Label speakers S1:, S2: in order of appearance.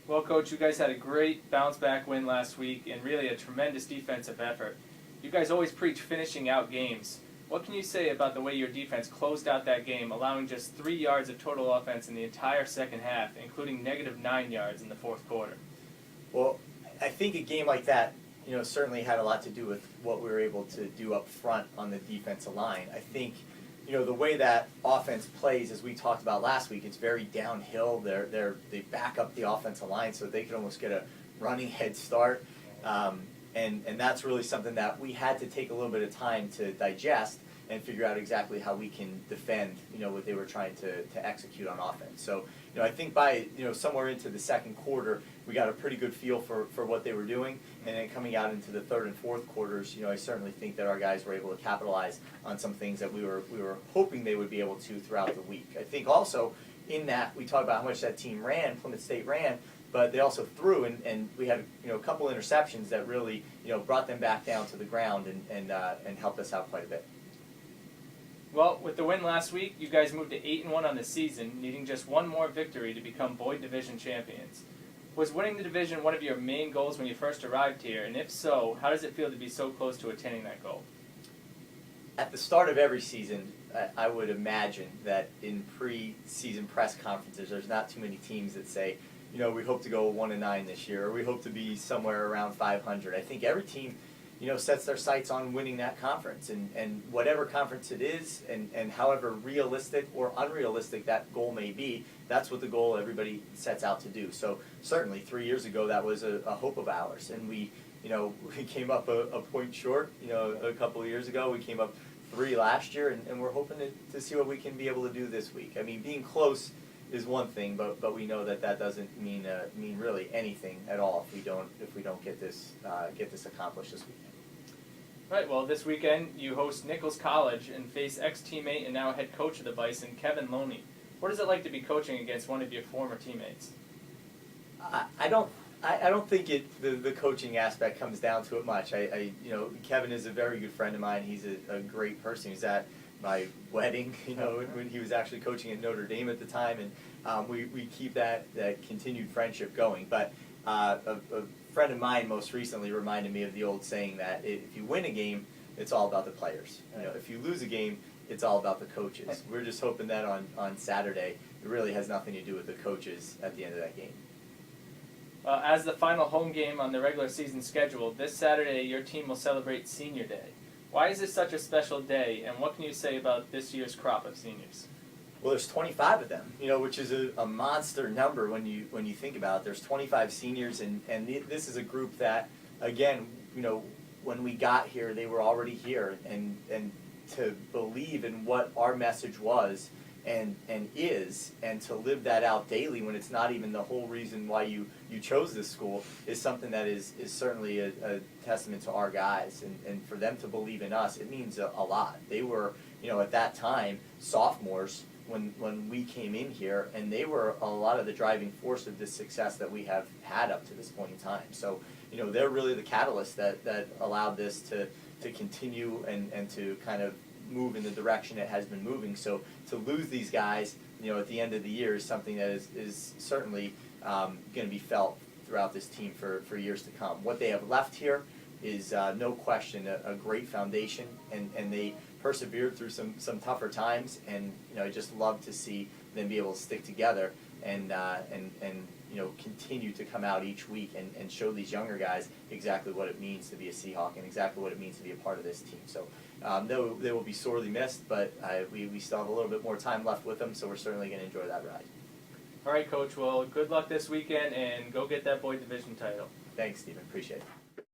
S1: Well, Coach, you guys had a great bounce-back win last week and really a tremendous defensive effort. You guys always preach finishing out games. What can you say about the way your defense closed out that game, allowing just 3 yards of total offense in the entire second half, including -9 yards in the fourth quarter?
S2: Well, I think a game like that, certainly had a lot to do with what we were able to do up front on the defensive line. I think, the way that offense plays, as we talked about last week, it's very downhill. They back up the offensive line so they can almost get a running head start. And that's really something that we had to take a little bit of time to digest and figure out exactly how we can defend, what they were trying to execute on offense. So, I think by, somewhere into the second quarter, we got a pretty good feel for what they were doing. And then coming out into the third and fourth quarters, I certainly think that our guys were able to capitalize on some things that we were hoping they would be able to throughout the week. I think also in that, we talked about how much that team ran, Plymouth State ran, but they also threw, and we had a couple interceptions that really brought them back down to the ground and helped us out quite a bit.
S1: Well, with the win last week, you guys moved to 8-1 on the season, needing just one more victory to become Boyd Division champions. Was winning the division one of your main goals when you first arrived here, and if so, how does it feel to be so close to attaining that goal?
S2: At the start of every season, I would imagine that in pre-season press conferences, there's not too many teams that say, we hope to go 1-9 this year, or we hope to be somewhere around 500. I think every team, sets their sights on winning that conference, and whatever conference it is, and however realistic or unrealistic that goal may be, that's what the goal everybody sets out to do. So certainly 3 years ago, that was a hope of ours, and we came up a point short, a couple of years ago. We came up 3 last year, and we're hoping to see what we can be able to do this week. I mean, being close is one thing, but we know that doesn't mean really anything at all if we don't get this accomplished this weekend.
S1: Right. Well, this weekend you host Nichols College and face ex-teammate and now head coach of the Bison, Kevin Loney. What is it like to be coaching against one of your former teammates?
S2: I don't think the coaching aspect comes down to it much. Kevin is a very good friend of mine. He's a great person. He's at my wedding, when he was actually coaching at Notre Dame at the time, and we keep that continued friendship going. But a friend of mine most recently reminded me of the old saying that if you win a game, it's all about the players. If you lose a game, it's all about the coaches. We're just hoping that on Saturday, it really has nothing to do with the coaches at the end of that game.
S1: As the final home game on the regular season schedule, this Saturday your team will celebrate Senior Day. Why is this such a special day, and what can you say about this year's crop of seniors?
S2: Well, there's 25 of them, which is a monster number when you think about it. There's 25 seniors, and this is a group that, again, when we got here, they were already here, and to believe in what our message was and is, and to live that out daily when it's not even the whole reason why you chose this school, is something that is certainly a testament to our guys, and for them to believe in us, it means a lot. They were, at that time, sophomores when we came in here, and they were a lot of the driving force of this success that we have had up to this point in time. So, they're really the catalyst that allowed this to continue and to kind of move in the direction it has been moving. So to lose these guys, at the end of the year is something that is certainly going to be felt throughout this team for years to come. What they have left here is no question a great foundation, and they persevered through some tougher times, and I just love to see them be able to stick together and continue to come out each week and show these younger guys exactly what it means to be a Seahawk and exactly what it means to be a part of this team. So they will be sorely missed, but we still have a little bit more time left with them, so we're certainly going to enjoy that ride.
S1: All right, Coach. Well, good luck this weekend, and go get that Boyd Division title.
S2: Thanks, Stephen. Appreciate it.